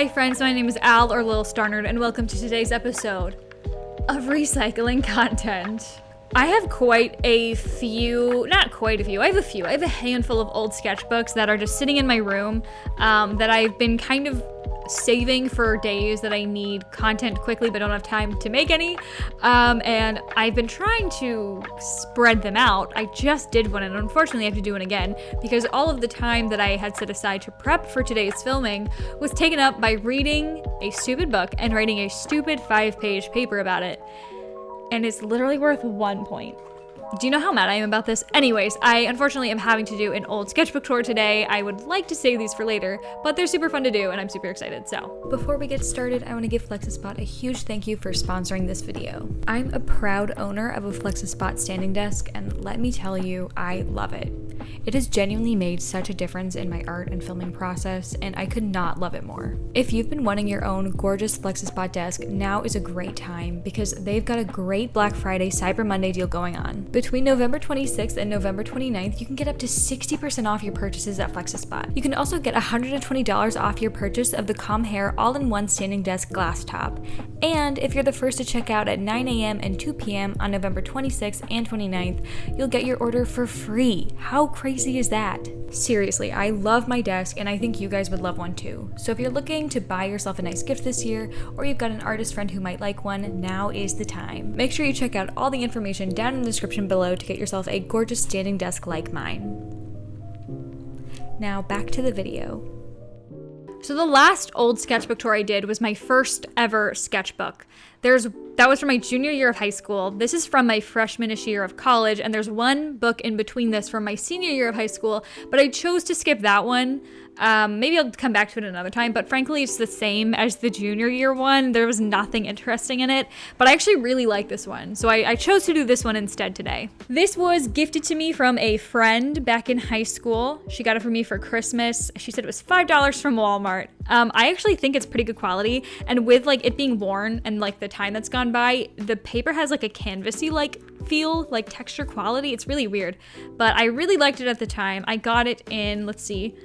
Hi friends, my name is Al or Lilstarnerd, and welcome to today's episode of recycling content. I have I have a handful of old sketchbooks that are just sitting in my room that I've been kind of saving for days that I need content quickly but don't have time to make any, and I've been trying to spread them out. I just did one and unfortunately I have to do one again because all of the time that I had set aside to prep for today's filming was taken up by reading a stupid book and writing a stupid 5-page paper about it, and it's literally worth 1 point. Do you know how mad I am about this? Anyways, I unfortunately am having to do an old sketchbook tour today. I would like to save these for later, but they're super fun to do and I'm super excited. So before we get started, I want to give FlexiSpot a huge thank you for sponsoring this video. I'm a proud owner of a FlexiSpot standing desk, and let me tell you, I love it. It has genuinely made such a difference in my art and filming process, and I could not love it more. If you've been wanting your own gorgeous FlexiSpot desk, now is a great time because they've got a great Black Friday Cyber Monday deal going on. Between November 26th and November 29th, you can get up to 60% off your purchases at FlexiSpot. You can also get $120 off your purchase of the Calm Hair all-in-one standing desk glass top. And if you're the first to check out at 9 a.m. and 2 p.m. on November 26th and 29th, you'll get your order for free. How crazy is that? Seriously, I love my desk and I think you guys would love one too. So if you're looking to buy yourself a nice gift this year, or you've got an artist friend who might like one, now is the time. Make sure you check out all the information down in the description below to get yourself a gorgeous standing desk like mine. Now back to the video. So the last old sketchbook tour I did was my first ever sketchbook. That was from my junior year of high school. This is from my freshman-ish year of college, and there's one book in between this from my senior year of high school, but I chose to skip that one. Maybe I'll come back to it another time, but frankly, it's the same as the junior year one. There was nothing interesting in it, but I actually really like this one, so I chose to do this one instead today. This was gifted to me from a friend back in high school. She got it for me for Christmas. She said it was $5 from Walmart. I actually think it's pretty good quality, and with like it being worn and like the time that's gone by, the paper has like a canvasy like feel, like texture quality. It's really weird, but I really liked it at the time. I got it in, let's see,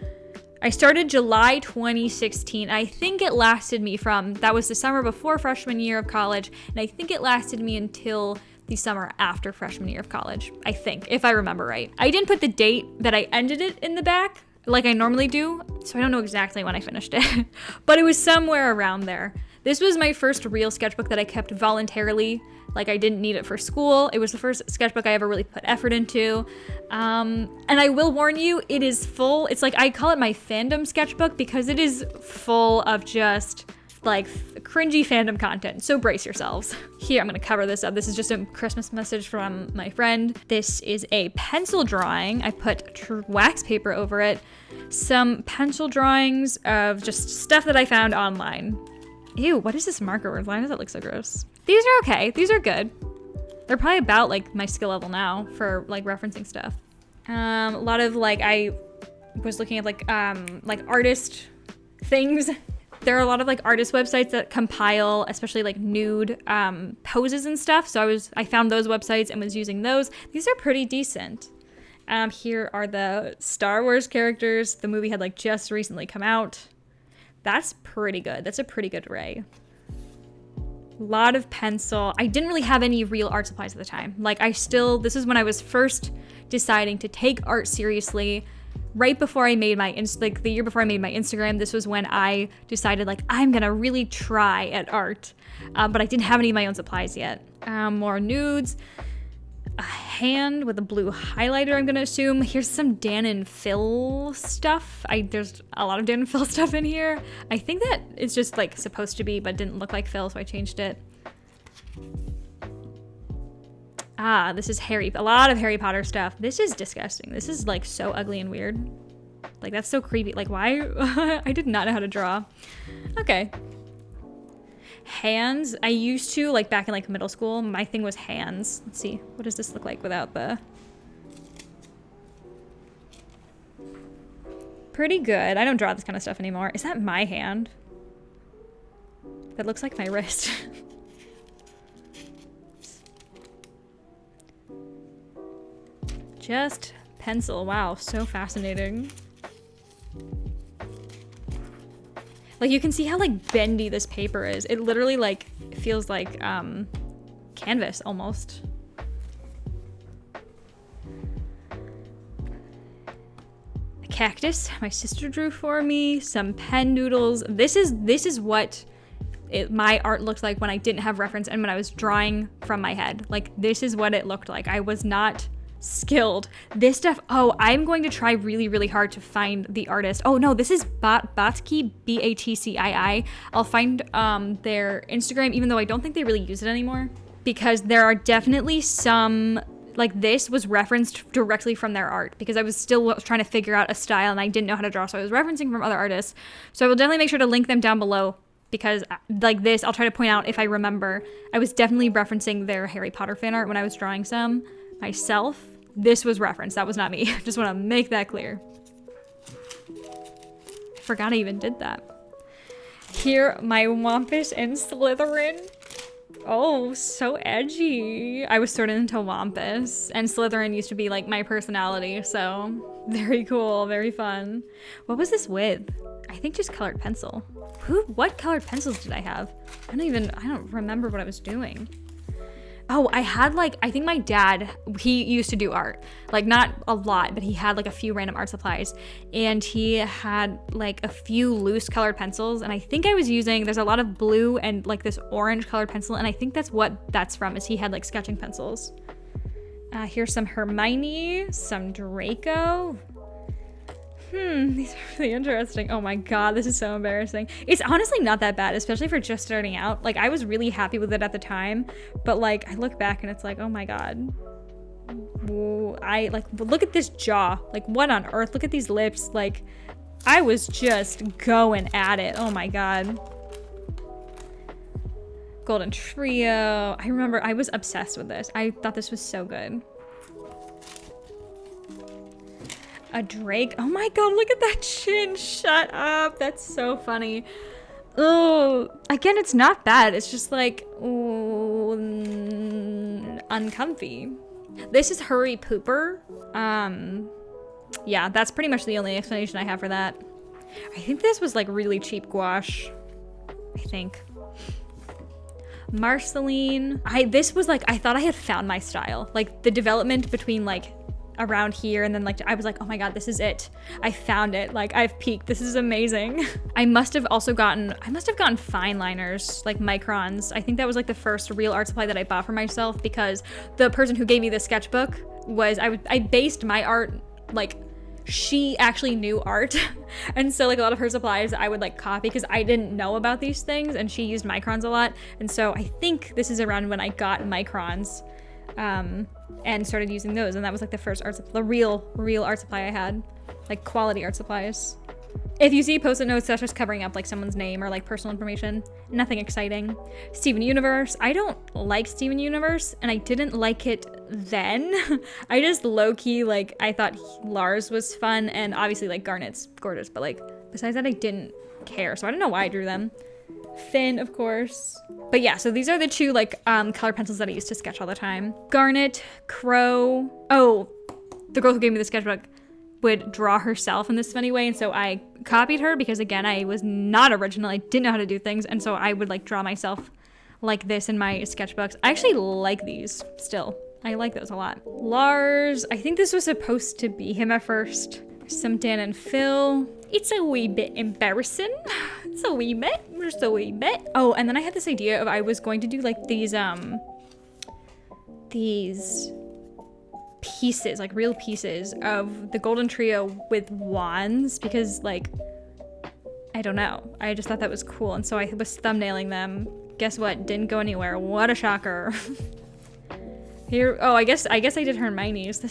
I started July 2016. I think it lasted me that was the summer before freshman year of college, and I think it lasted me until the summer after freshman year of college, I think, if I remember right. I didn't put the date that I ended it in the back like I normally do, so I don't know exactly when I finished it, but it was somewhere around there. This was my first real sketchbook that I kept voluntarily, like I didn't need it for school. It was the first sketchbook I ever really put effort into. And I will warn you, it is full. It's like, I call it my fandom sketchbook because it is full of just like cringy fandom content. So brace yourselves. Here, I'm gonna cover this up. This is just a Christmas message from my friend. This is a pencil drawing. I put wax paper over it. Some pencil drawings of just stuff that I found online. Ew, what is this marker? Why does that look so gross? These are okay. These are good. They're probably about like my skill level now for like referencing stuff. A lot of like, I was looking at like artist things. There are a lot of like artist websites that compile, especially like nude poses and stuff. So I found those websites and was using those. These are pretty decent. Here are the Star Wars characters. The movie had like just recently come out. That's pretty good. That's a pretty good array. A lot of pencil. I didn't really have any real art supplies at the time. Like this is when I was first deciding to take art seriously. Right before I made the year before I made my Instagram, this was when I decided like, I'm gonna really try at art. But I didn't have any of my own supplies yet. More nudes. A hand with a blue highlighter, I'm gonna assume. Here's some Dan and Phil stuff. There's a lot of Dan and Phil stuff in here. I think that it's just like supposed to be, but didn't look like Phil, so I changed it. This is a lot of Harry Potter stuff. This is disgusting. This is like so ugly and weird. Like that's so creepy. Like why? I did not know how to draw. Okay. Hands. I used to, like back in like middle school, my thing was hands. Let's see, what does this look like without the... Pretty good. I don't draw this kind of stuff anymore. Is that my hand? That looks like my wrist. Just pencil. Wow, so fascinating. Like you can see how like bendy this paper is. It literally like feels like canvas almost. A cactus my sister drew for me, some pen doodles. This is what my art looked like when I didn't have reference and when I was drawing from my head. Like this is what it looked like. I was not skilled. This stuff, oh, I'm going to try really, really hard to find the artist. Oh no, this is Batki, Batcii. I'll find their Instagram, even though I don't think they really use it anymore, because there are definitely some, like this was referenced directly from their art, because I was still trying to figure out a style and I didn't know how to draw, so I was referencing from other artists. So I will definitely make sure to link them down below, because like this, I'll try to point out if I remember. I was definitely referencing their Harry Potter fan art when I was drawing some myself. This was referenced, that was not me. Just want to make that clear. I forgot I even did that. Here, my Wampus and Slytherin. Oh, so edgy. I was sorted into Wampus, and Slytherin used to be like my personality, so very cool, very fun. What was this with? I think just colored pencil. What colored pencils did I have? I don't remember what I was doing. Oh, I had like, I think my dad, he used to do art. Like not a lot, but he had like a few random art supplies. And he had like a few loose colored pencils. And I think I was using, there's a lot of blue and like this orange colored pencil. And I think that's what that's from, is he had like sketching pencils. Here's some Hermione, some Draco. These are really interesting. Oh my god, this is so embarrassing. It's honestly not that bad, especially for just starting out. Like, I was really happy with it at the time, but like, I look back and it's like, oh my god. Whoa, look at this jaw. Like, what on earth? Look at these lips. Like, I was just going at it. Oh my god. Golden Trio. I remember I was obsessed with this. I thought this was so good. A Drake. Oh my god, look at that chin. Shut up. That's so funny. Oh, again, it's not bad. It's just like, ooh, uncomfy. This is Hurry Pooper. Yeah, that's pretty much the only explanation I have for that. I think this was like really cheap gouache. I think. Marceline. This was like, I thought I had found my style. Like the development between like around here and then like I was like, oh my god, this is it. I found it. Like I've peaked. This is amazing. I must have gotten fine liners, like microns. I think that was like the first real art supply that I bought for myself, because the person who gave me the sketchbook was, I based my art, like she actually knew art. And so like a lot of her supplies I would like copy because I didn't know about these things, and she used microns a lot. And so I think this is around when I got microns. And started using those, and that was like the first the real art supply I had, like quality art supplies. If you see post-it notes, that's just covering up like someone's name or like personal information. Nothing exciting. Steven Universe. I don't like Steven Universe, and I didn't like it then. I just low-key, like, I thought Lars was fun, and obviously like Garnet's gorgeous, but like besides that I didn't care, so I don't know why I drew them. Finn, of course. But yeah, so these are the two like color pencils that I used to sketch all the time. Garnet, Crow. Oh, the girl who gave me the sketchbook would draw herself in this funny way, and so I copied her because again, I was not original. I didn't know how to do things, and so I would like draw myself like this in my sketchbooks. I actually like these still. I like those a lot. Lars, I think this was supposed to be him at first. Some Dan and Phil. It's a wee bit embarrassing. It's a wee bit, just a wee bit. Oh, and then I had this idea of I was going to do like these pieces, like real pieces of the Golden Trio with wands, because like, I don't know. I just thought that was cool, and so I was thumbnailing them. Guess what? Didn't go anywhere. What a shocker. Here, oh, I guess I did Hermione's.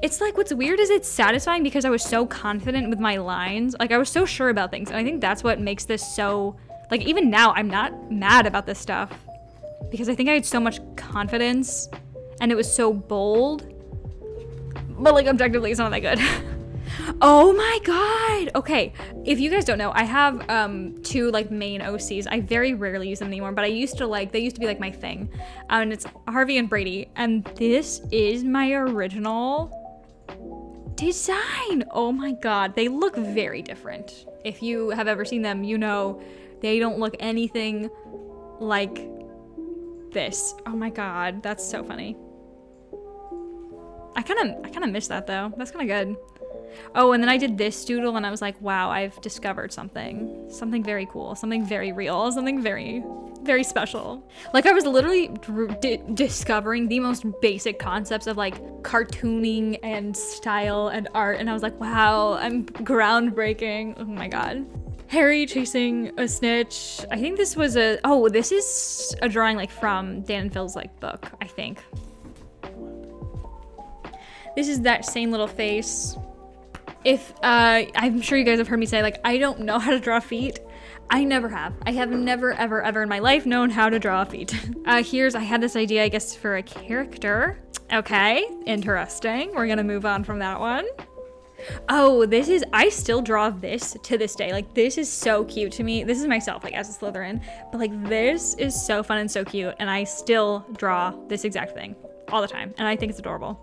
It's like, what's weird is it's satisfying because I was so confident with my lines. Like I was so sure about things, and I think that's what makes this so, like even now I'm not mad about this stuff because I think I had so much confidence and it was so bold, but like objectively it's not that good. Oh my god. Okay, if you guys don't know, I have two like main OCs. I very rarely use them anymore, but they used to be like my thing. And it's Harvey and Brady, and this is my original design. Oh my god, they look very different. if you have ever seen them, you know they don't look anything like this. Oh my god, that's so funny. I kind of miss that though. That's kind of good. Oh, and then I did this doodle and I was like, wow, I've discovered something. Something very cool, something very real, something very, very special. Like I was literally discovering the most basic concepts of like cartooning and style and art. And I was like, wow, I'm groundbreaking. Oh my god. Harry chasing a snitch. I think this was this is a drawing like from Dan and Phil's like book, I think. This is that same little face. If, I'm sure you guys have heard me say, like, I don't know how to draw feet. I never have. I have never, ever, ever in my life known how to draw feet. I had this idea, I guess, for a character. Okay, interesting. We're gonna move on from that one. Oh, I still draw this to this day. Like, this is so cute to me. This is myself, like, as a Slytherin. But, like, this is so fun and so cute. And I still draw this exact thing all the time. And I think it's adorable.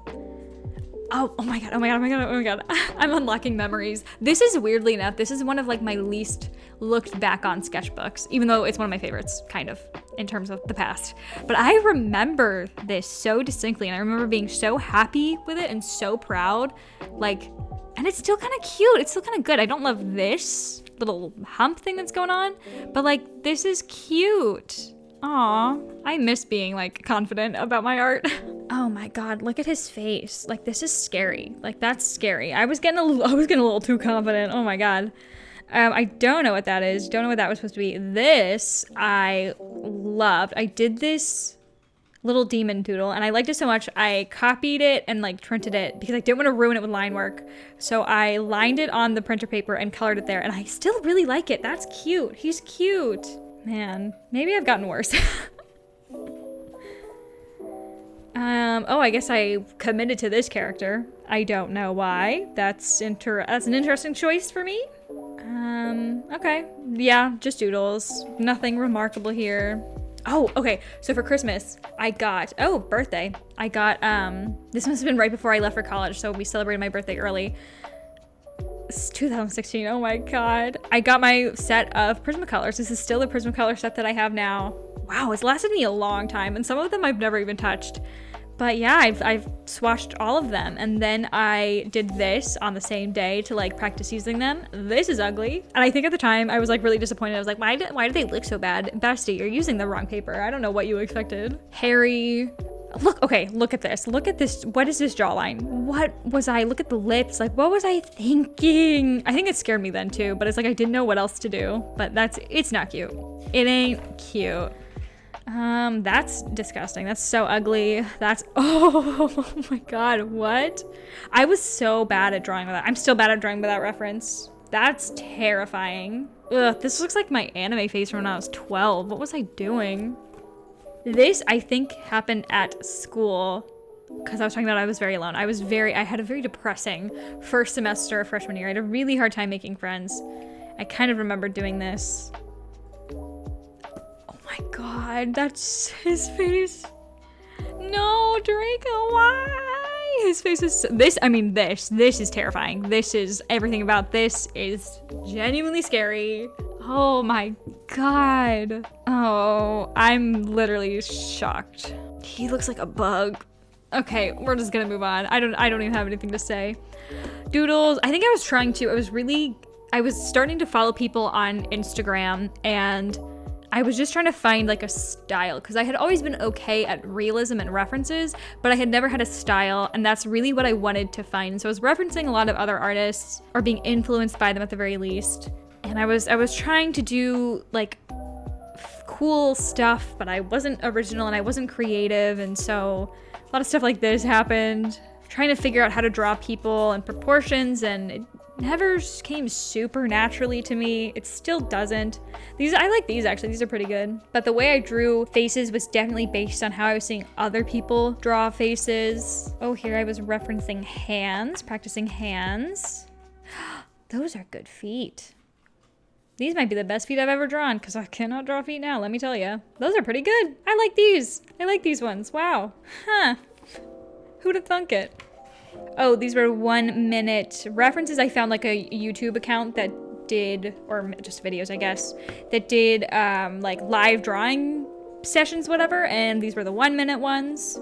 Oh my god. I'm unlocking memories. This is, weirdly enough, this is one of like my least looked back on sketchbooks, even though it's one of my favorites, kind of, in terms of the past. But I remember this so distinctly, and I remember being so happy with it and so proud. Like, and it's still kind of cute. It's still kind of good. I don't love this little hump thing that's going on, but like, this is cute. Aw, I miss being like confident about my art. Oh my god, look at his face. Like, this is scary. Like, that's scary. I was getting a little too confident. Oh my god. I don't know what that is. Don't know what that was supposed to be. This I loved. I did this little demon doodle and I liked it so much I copied it and like printed it because I didn't want to ruin it with line work. So I lined it on the printer paper and colored it there, and I still really like it. That's cute. He's cute. Man, maybe I've gotten worse. I guess I committed to this character. I don't know why. That's an interesting choice for me. Okay. Yeah, just doodles. Nothing remarkable here. Oh, okay. So for Christmas, birthday. I got, this must have been right before I left for college, so we celebrated my birthday early. It's 2016, oh my god. I got my set of Prismacolors. This is still the Prismacolor set that I have now. Wow, it's lasted me a long time, and some of them I've never even touched. But yeah, I've swatched all of them, and then I did this on the same day to like practice using them. This is ugly, and I think at the time I was like really disappointed. I was like, why do they look so bad? Bestie, you're using the wrong paper. I don't know what you expected. Harry. Look at this. Look at this. What is this jawline? Look at the lips. Like, what was I thinking? I think it scared me then too, but it's like I didn't know what else to do. But it's not cute. It ain't cute. That's disgusting. That's so ugly. Oh my god, what? I was so bad at drawing with that. I'm still bad at drawing without reference. That's terrifying. Ugh, this looks like my anime face from when I was 12. What was I doing? This, I think, happened at school because I was talking about I was very alone. I had a very depressing first semester of freshman year. I had a really hard time making friends. I kind of remember doing this. Oh my god, that's his face. No, Draco, why? His face is, this is terrifying. Everything about this is genuinely scary. Oh my god. Oh, I'm literally shocked. He looks like a bug. Okay, we're just gonna move on. I don't even have anything to say. Doodles, I think I was starting to follow people on Instagram, and I was just trying to find like a style, because I had always been okay at realism and references, but I had never had a style, and that's really what I wanted to find. So I was referencing a lot of other artists, or being influenced by them at the very least. And I was trying to do like cool stuff, but I wasn't original and I wasn't creative, and so a lot of stuff like this happened. Trying to figure out how to draw people and proportions, and it never came super naturally to me. It still doesn't. I like these actually. These are pretty good. But the way I drew faces was definitely based on how I was seeing other people draw faces. Oh, here I was referencing hands, practicing hands. Those are good feet. These might be the best feet I've ever drawn, because I cannot draw feet now, let me tell you. Those are pretty good. I like these. I like these ones. Wow. Huh. Who'd have thunk it? Oh, these were 1 minute references. I found like a YouTube account that did, or just videos, I guess, that did like live drawing sessions, whatever, and these were the 1 minute ones.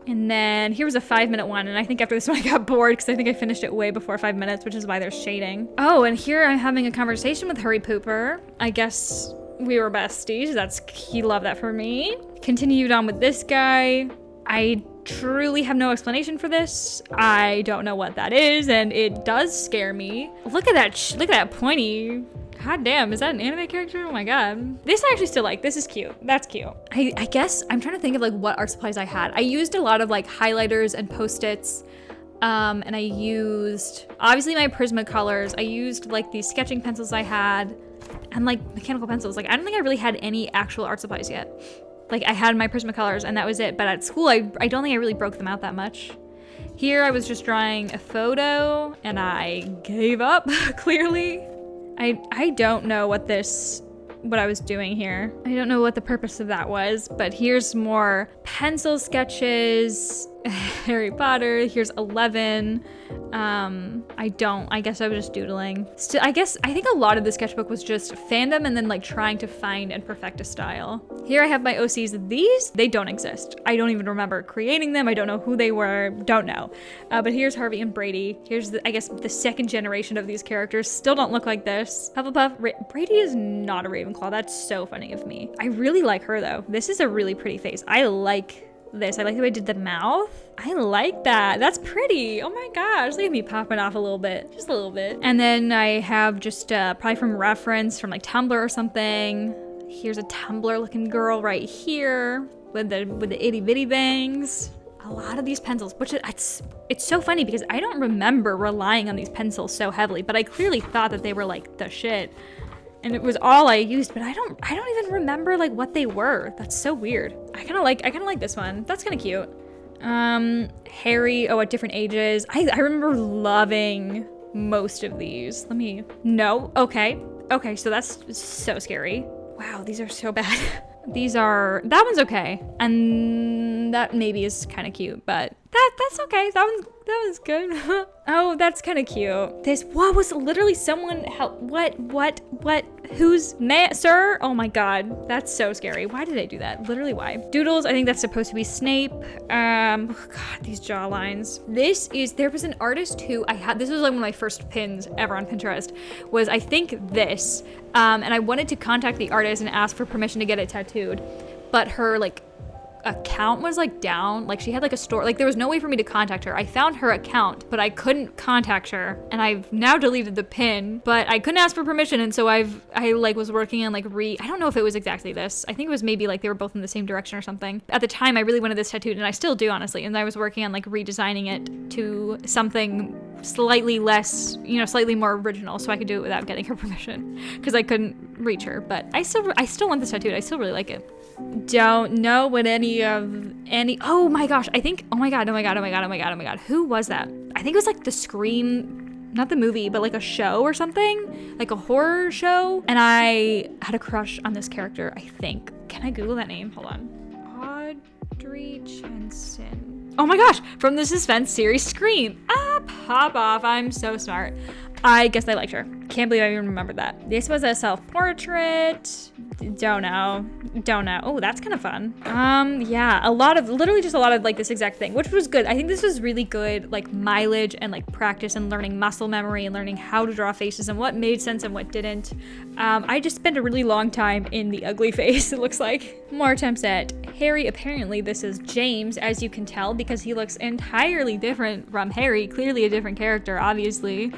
And then here was a 5 minute one, and I think after this one I got bored because I think I finished it way before 5 minutes, which is why there's shading. Oh, and here I'm having a conversation with Hurry Pooper. I guess we were besties. He loved that for me. Continued on with this guy. I truly have no explanation for this. I don't know what that is, and it does scare me. Look at that pointy. God damn, is that an anime character? Oh my god. This I actually still like. This is cute. That's cute. I guess I'm trying to think of like what art supplies I had. I used a lot of like highlighters and post-its. And I used obviously my Prismacolors. I used like these sketching pencils I had and like mechanical pencils. Like I don't think I really had any actual art supplies yet. Like I had my Prismacolors and that was it. But at school, I don't think I really broke them out that much. Here I was just drawing a photo and I gave up clearly. I don't know what I was doing here. I don't know what the purpose of that was, but here's more pencil sketches, Harry Potter, here's 11. I guess I was just doodling. Still, I think a lot of the sketchbook was just fandom and then like trying to find and perfect a style. Here I have my OCs. These, they don't exist. I don't even remember creating them. I don't know who they were, don't know. But here's Harvey and Brady. Here's I guess the second generation of these characters. Still don't look like this. Hufflepuff, Brady is not a Ravenclaw. That's so funny of me. I really like her though. This is a really pretty face. I like this. I like the way I did the mouth. I like that. That's pretty. Oh my gosh. Look at me popping off a little bit. Just a little bit. And then I have just probably from reference from like Tumblr or something. Here's a Tumblr looking girl right here with the itty bitty bangs. A lot of these pencils, which it's so funny because I don't remember relying on these pencils so heavily, but I clearly thought that they were like the shit. And it was all I used, but I don't even remember like what they were. That's so weird. I kind of like this one. That's kind of cute. Harry, at different ages. I remember loving most of these. Okay, so that's so scary. Wow, these are so bad. That one's okay. And that maybe is kind of cute, but that's okay. That one's good. Oh, that's kind of cute. This, what was literally someone help? What? Who's sir? Oh my god, that's so scary. Why did I do that? Literally, why? Doodles, I think that's supposed to be Snape. Oh god, these jawlines. There was an artist who this was like one of my first pins ever on Pinterest, was I think this. And I wanted to contact the artist and ask for permission to get it tattooed, but her like account was like down. Like she had like a store, like there was no way for me to contact her. I found her account, but I couldn't contact her, and I've now deleted the pin, but I couldn't ask for permission. And so I like was working on like I don't know if it was exactly this. I think it was maybe like they were both in the same direction or something. At the time I really wanted this tattooed, and I still do honestly, and I was working on like redesigning it to something slightly less, slightly more original, so I could do it without getting her permission because I couldn't reach her. But I still want this tattooed. I still really like it. Don't know what oh my gosh, I think, oh my god, who was that? I think it was like the Scream, not the movie, but like a show or something, like a horror show, and I had a crush on this character, I think. Can I Google that name? Hold on. Audrey Jensen. Oh my gosh, from the suspense series Scream. Pop off, I'm so smart. I guess I liked her. Can't believe I even remembered that. This was a self-portrait. Don't know. Oh, that's kind of fun. Yeah, literally just a lot of like this exact thing, which was good. I think this was really good, like mileage and like practice and learning muscle memory and learning how to draw faces and what made sense and what didn't. I just spent a really long time in the ugly face, it looks like. More attempts at Harry. Apparently this is James, as you can tell, because he looks entirely different from Harry. Clearly a different character, obviously.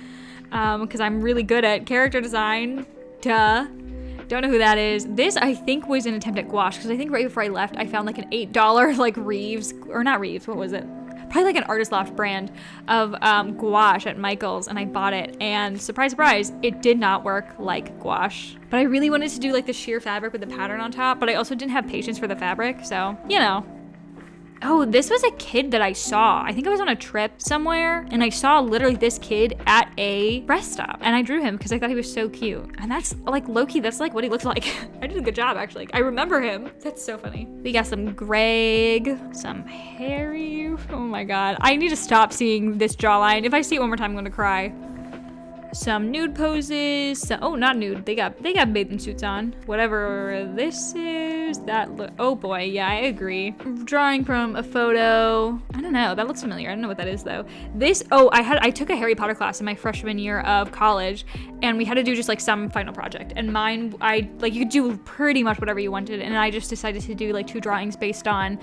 Because I'm really good at character design. Duh. Don't know who that is. This, I think, was an attempt at gouache, because I think right before I left, I found like an $8 like Reeves, or not Reeves, what was it? Probably like an Artist Loft brand of gouache at Michael's, and I bought it, and surprise, surprise, it did not work like gouache. But I really wanted to do like the sheer fabric with the pattern on top, but I also didn't have patience for the fabric, so, Oh, this was a kid that I saw. I think I was on a trip somewhere, and I saw literally this kid at a rest stop, and I drew him because I thought he was so cute. And that's like low-key, that's like what he looks like. I did a good job, actually. I remember him. That's so funny. We got some Greg, some Harry. Oh my god. I need to stop seeing this jawline. If I see it one more time, I'm gonna cry. some nude poses. Oh, not nude. They got bathing suits on. Whatever this is, oh boy, yeah, I agree. Drawing from a photo. I don't know. That looks familiar. I don't know what that is though. I took a Harry Potter class in my freshman year of college, and we had to do just like some final project. And mine, you could do pretty much whatever you wanted, and I just decided to do like 2 drawings based on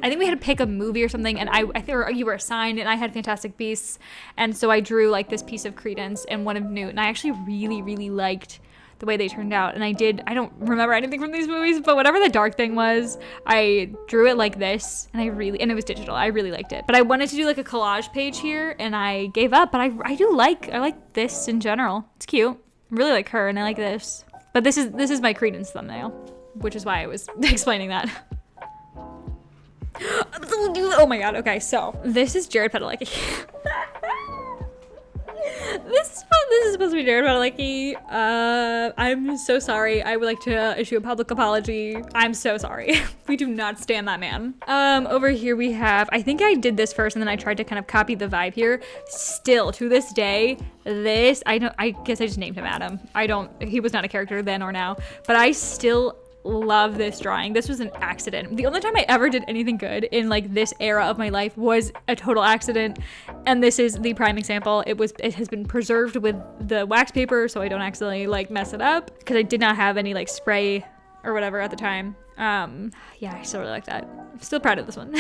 I think we had to pick a movie or something, and I think you were assigned, and I had Fantastic Beasts, and so I drew like this piece of Credence and one of Newt, and I actually really, really liked the way they turned out. And I don't remember anything from these movies, but whatever the dark thing was, I drew it like this, and it was digital. I really liked it, but I wanted to do like a collage page here, and I gave up. But I like this in general. It's cute. I really like her, and I like this. But this is my Credence thumbnail, which is why I was explaining that. Oh my god, okay, so this is Jared Padalecki. This is supposed to be Jared Padalecki. I'm so sorry. I would like to issue a public apology. I'm so sorry. We do not stand that man. Over here we have, I think I did this first and then I tried to kind of copy the vibe here. Still, to this day, I guess I just named him Adam. He was not a character then or now, but I still love this drawing. This was an accident. The only time I ever did anything good in like this era of my life was a total accident, and this is the prime example. It has been preserved with the wax paper so I don't accidentally like mess it up, because I did not have any like spray or whatever at the time. Yeah, I still really like that. I'm still proud of this one.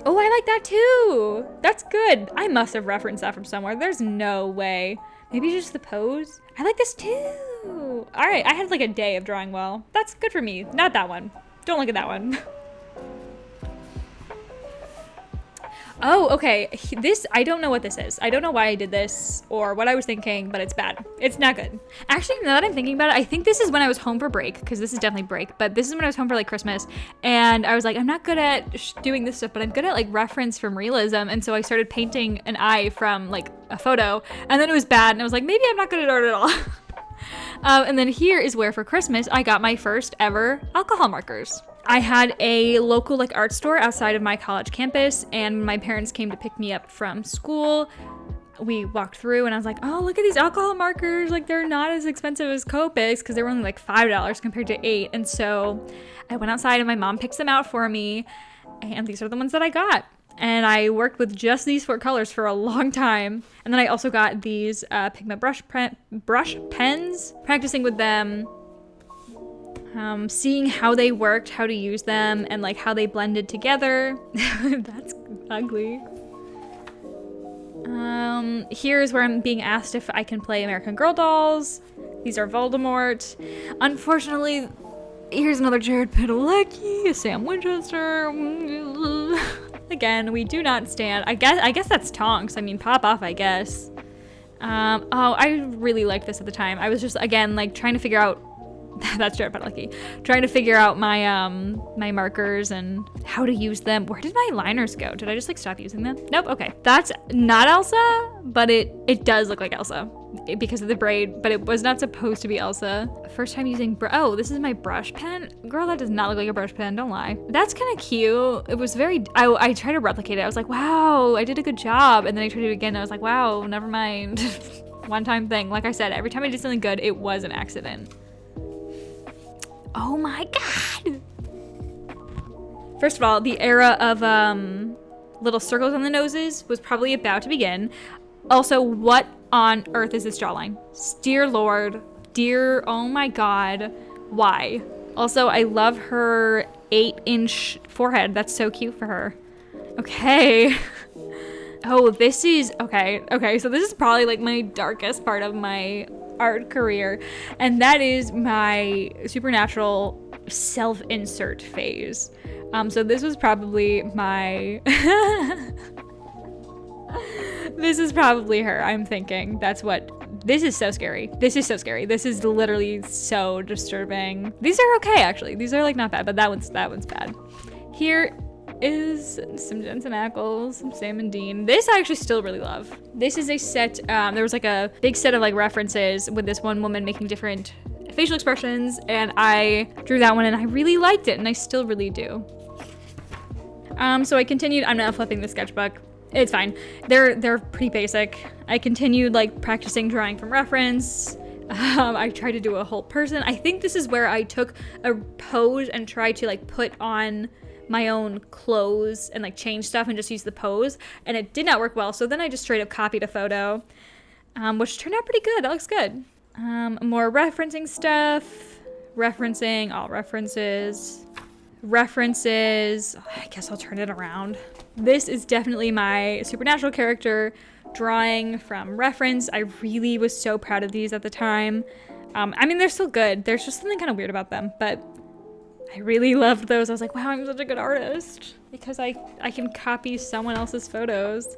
Oh, I like that too. That's good. I must have referenced that from somewhere. There's no way. Maybe just the pose. I like this too. All right, I had like a day of drawing well. That's good for me. Not that one. Don't look at that one. Oh, okay. I don't know what this is. I don't know why I did this or what I was thinking, but it's bad. It's not good. Actually, now that I'm thinking about it, I think this is when I was home for break, because this is definitely break, but this is when I was home for like Christmas, and I was like, I'm not good at doing this stuff, but I'm good at like reference from realism, and so I started painting an eye from like a photo, and then it was bad, and I was like, maybe I'm not good at art at all. And then here is where for Christmas I got my first ever alcohol markers. I had a local like art store outside of my college campus, and my parents came to pick me up from school. We walked through and I was like, oh, look at these alcohol markers. Like, they're not as expensive as Copics, because they were only like $5 compared to $8. And so I went outside and my mom picks them out for me, and these are the ones that I got. And I worked with just these 4 colors for a long time. And then I also got these pigment brush pens, practicing with them, seeing how they worked, how to use them, and like how they blended together. That's ugly. Here's where I'm being asked if I can play American Girl dolls. These are Voldemort. Unfortunately, here's another Jared Padalecki, a Sam Winchester. Again, we do not stand. I guess that's Tonks. I mean, pop off, I guess. Oh, I really liked this at the time. I was just, again, like trying to figure out, that's Jared Padalecki, trying to figure out my my markers and how to use them. Where did my liners go? Did I just like stop using them? Nope. Okay, that's not Elsa, but it does look like Elsa because of the braid, but it was not supposed to be Elsa. First time using oh, this is my brush pen. Girl, that does not look like a brush pen, don't lie. That's kind of cute. It was very, I tried to replicate it. I was like, wow, I did a good job. And then I tried it again and I was like, wow, never mind. One time thing. Like I said, every time I did something good, it was an accident. Oh my god! First of all, the era of little circles on the noses was probably about to begin. Also, what on earth is this jawline? Dear Lord, dear, oh my god, why? Also, I love her 8-inch forehead. That's so cute for her. Okay. Oh, this is, okay, so this is probably like my darkest part of my art career, and that is my supernatural self-insert phase. So this was probably my this is probably her, I'm thinking. This is so scary. This is literally so disturbing. These are okay, actually. These are like not bad, but that one's bad. Here is some Jensen Ackles, some Sam and Dean. This I actually still really love. This is a set, there was like a big set of like references with this one woman making different facial expressions, and I drew that one and I really liked it, and I still really do. So I continued, I'm now flipping the sketchbook. It's fine. They're pretty basic. I continued like practicing drawing from reference. I tried to do a whole person. I think this is where I took a pose and tried to like put on my own clothes and like change stuff and just use the pose, and it did not work well. So then I just straight up copied a photo, which turned out pretty good. That looks good. More referencing stuff, referencing all references. I guess I'll turn it around. This is definitely my supernatural character, drawing from reference. I really was so proud of these at the time. I mean, they're still good. There's just something kind of weird about them, but I really loved those. I was like, wow, I'm such a good artist because I can copy someone else's photos.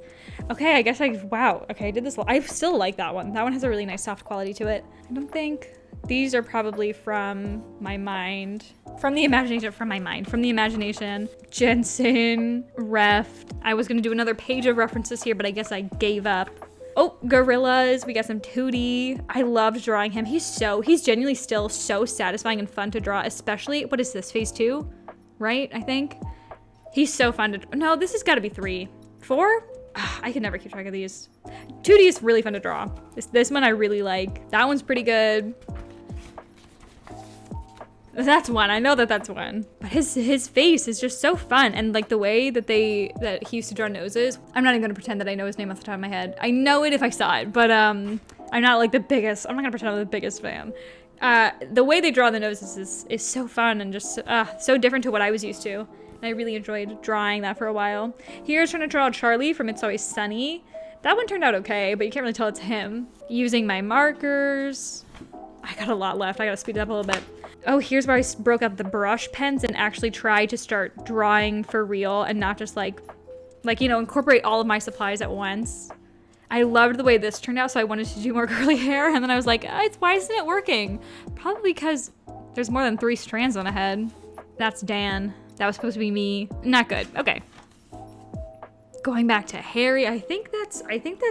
Okay, I guess wow. Okay, I did this. I still like that one. That one has a really nice soft quality to it. I don't think these are probably from my mind. From the imagination. Jensen, ref. I was gonna do another page of references here, but I guess I gave up. Oh, gorillas. We got some Tootie. I loved drawing him. He's genuinely still so satisfying and fun to draw, especially, what is this, phase 2? Right, I think? He's so fun to, no, this has got to be 3. 4? I can never keep track of these. Tootie is really fun to draw. This one I really like. That one's pretty good. That's one. I know that's one. But his face is just so fun, and like the way that he used to draw noses. I'm not even gonna pretend that I know his name off the top of my head. I know it if I saw it, but I'm not like the biggest. I'm not gonna pretend I'm the biggest fan. The way they draw the noses is so fun and just so different to what I was used to. And I really enjoyed drawing that for a while. Here's trying to draw Charlie from It's Always Sunny. That one turned out okay, but you can't really tell it's him. Using my markers. I got a lot left. I gotta speed it up a little bit. Oh, here's where I broke up the brush pens and actually tried to start drawing for real and not just like, you know, incorporate all of my supplies at once. I loved the way this turned out, so I wanted to do more curly hair, and then I was like, why isn't it working? Probably because there's more than 3 strands on a head. That's Dan. That was supposed to be me. Not good. Okay. Going back to Harry, I think that's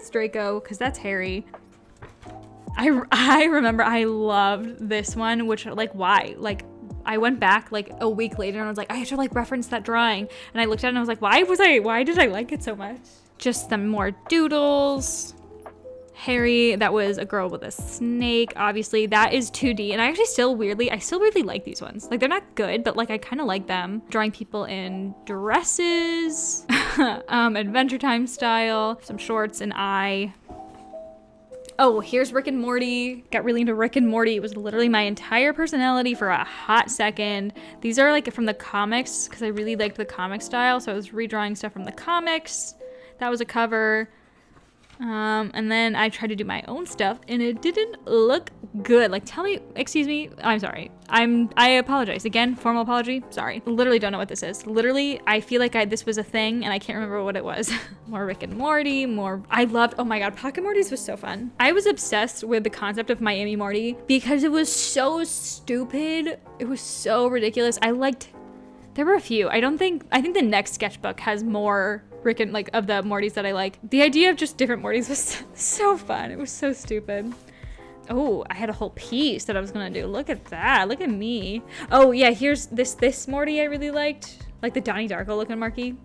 Draco, because that's Harry. I remember I loved this one, which, like, why? Like, I went back, like, a week later, and I was like, I have to, like, reference that drawing. And I looked at it, and I was like, why did I like it so much? Just some more doodles. Harry, that was a girl with a snake. Obviously, that is 2D. And I still weirdly like these ones. Like, they're not good, but, like, I kind of like them. Drawing people in dresses, Adventure Time style, some shorts, an eye. Oh, here's Rick and Morty. Got really into Rick and Morty. It was literally my entire personality for a hot second. These are like from the comics because I really liked the comic style. So I was redrawing stuff from the comics. That was a cover. And then I tried to do my own stuff and it didn't look good. Like, tell me, excuse me, I'm sorry. I apologize. Again, formal apology. Sorry. Literally don't know what this is. Literally, I feel like this was a thing and I can't remember what it was. More Rick and Morty, I loved, oh my God, Pocket Mortys was so fun. I was obsessed with the concept of Miami Morty because it was so stupid. It was so ridiculous. There were a few. I think the next sketchbook has more Rick and, like, of the Mortys that I like. The idea of just different Mortys was so fun. It was so stupid. Oh, I had a whole piece that I was gonna do. Look at that. Look at me. Oh yeah, here's this Morty I really liked. Like the Donnie Darko looking Marky.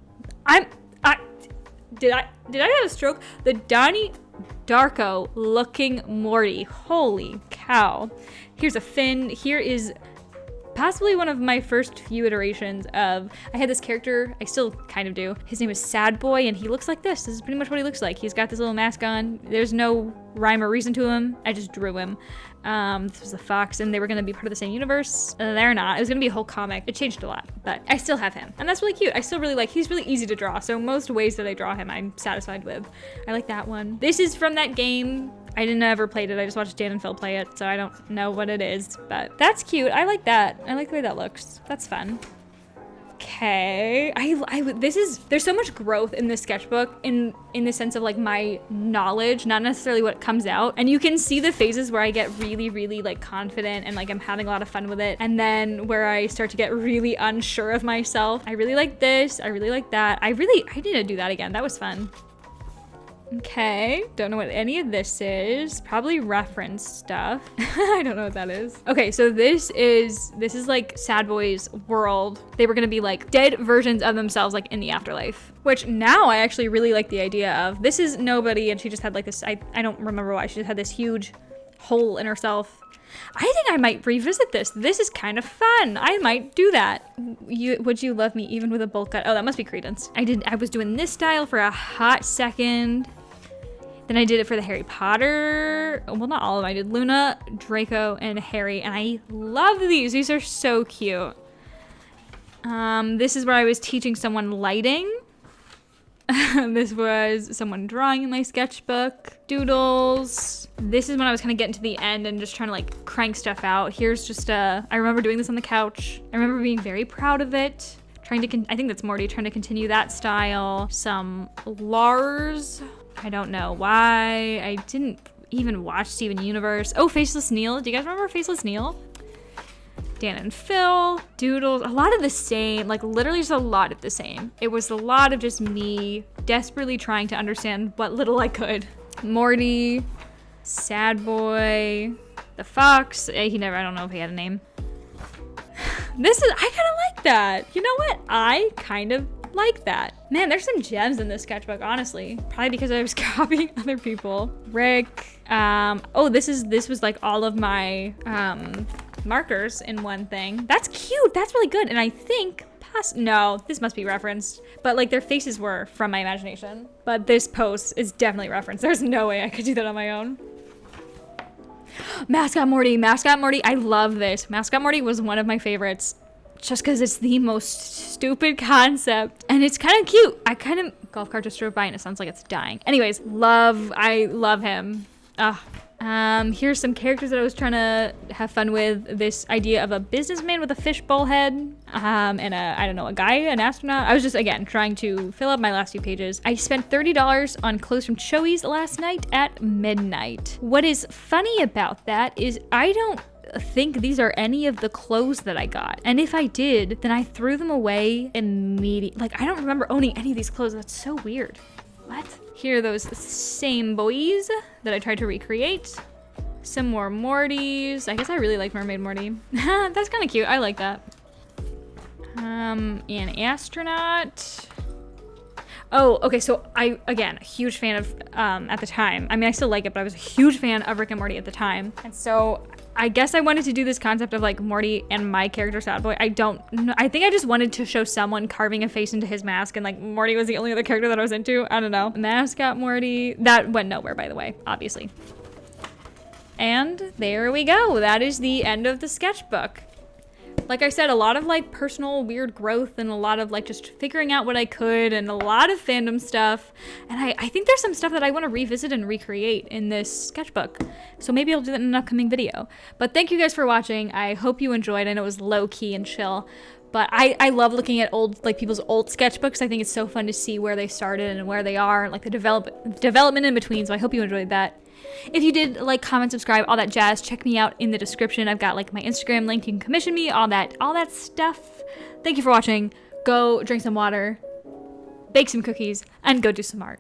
Did I have a stroke? The Donnie Darko looking Morty. Holy cow. Here's a fin. Here is possibly one of my first few iterations of, I had this character, I still kind of do. His name is Sad Boy, and he looks like this. This is pretty much what he looks like. He's got this little mask on. There's no rhyme or reason to him. I just drew him. This was a fox, and they were gonna be part of the same universe. They're not. It was gonna be a whole comic. It changed a lot, but I still have him, and that's really cute. I still really like, he's really easy to draw, so most ways that I draw him, I'm satisfied with. I like that one. This is from that game. I didn't ever played it. I just watched Dan and Phil play it, so I don't know what it is, but that's cute. I like that. I like the way that looks. That's fun. Okay. There's so much growth in this sketchbook in the sense of like my knowledge, not necessarily what comes out. And you can see the phases where I get really, really like confident and like I'm having a lot of fun with it. And then where I start to get really unsure of myself. I really like this. I really like that. I need to do that again. That was fun. Okay, don't know what any of this is. Probably reference stuff. I don't know what that is. Okay, so this is like Sad Boy's world. They were gonna be like dead versions of themselves like in the afterlife, which now I actually really like the idea of. This is nobody and she just had like this, I don't remember why, she just had this huge hole in herself. I think I might revisit this. This is kind of fun. I might do that. Would you love me even with a bowl cut? Oh, that must be Credence. I was doing this style for a hot second. Then I did it for the Harry Potter. Well, not all of them. I did Luna, Draco, and Harry. And I love these. These are so cute. This is where I was teaching someone lighting. This was someone drawing in my sketchbook. Doodles. This is when I was kind of getting to the end and just trying to like crank stuff out. Here's just I remember doing this on the couch. I remember being very proud of it. I think that's Morty, trying to continue that style. Some Lars. I don't know why. I didn't even watch Steven Universe. Oh, Faceless Neil. Do you guys remember Faceless Neil? Dan and Phil, Doodles, a lot of the same, like literally just a lot of the same. It was a lot of just me desperately trying to understand what little I could. Morty, Sad Boy, the Fox, I don't know if he had a name. I kind of like that. You know what? I kind of like that. Man, there's some gems in this sketchbook, honestly. Probably because I was copying other people. Rick, this was like all of my, markers in one thing. That's cute. That's really good. And I think no, this must be referenced, but like their faces were from my imagination. But this post is definitely referenced. There's no way I could do that on my own. Mascot Morty. I love this. Mascot Morty was one of my favorites just because it's the most stupid concept and it's kind of cute. Golf cart just drove by and it sounds like it's dying. Anyways, I love him. Here's some characters that I was trying to have fun with. This idea of a businessman with a fishbowl head, and a guy, an astronaut. I was just, again, trying to fill up my last few pages. I spent $30 on clothes from Choi's last night at midnight. What is funny about that is I don't think these are any of the clothes that I got. And if I did, then I threw them away immediately. Like, I don't remember owning any of these clothes. That's so weird. What? Here are those same boys that I tried to recreate. Some more Mortys. I guess I really like Mermaid Morty. That's kind of cute. I like that. An astronaut. Oh, okay, so again, a huge fan of, at the time. I mean, I still like it, but I was a huge fan of Rick and Morty at the time. And so I guess I wanted to do this concept of like Morty and my character Sad Boy. I don't know. I think I just wanted to show someone carving a face into his mask and like Morty was the only other character that I was into. I don't know. Mascot Morty. That went nowhere, by the way, obviously. And there we go. That is the end of the sketchbook. Like I said, a lot of like personal weird growth and a lot of like just figuring out what I could and a lot of fandom stuff. And I think there's some stuff that I want to revisit and recreate in this sketchbook. So maybe I'll do that in an upcoming video. But thank you guys for watching. I hope you enjoyed. I know it was low key and chill. But I love looking at people's old sketchbooks. I think it's so fun to see where they started and where they are, like the development in between. So I hope you enjoyed that. If you did, like, comment, subscribe, all that jazz, check me out in the description. I've got like my Instagram link. You can commission me, all that stuff. Thank you for watching. Go drink some water, bake some cookies, and go do some art.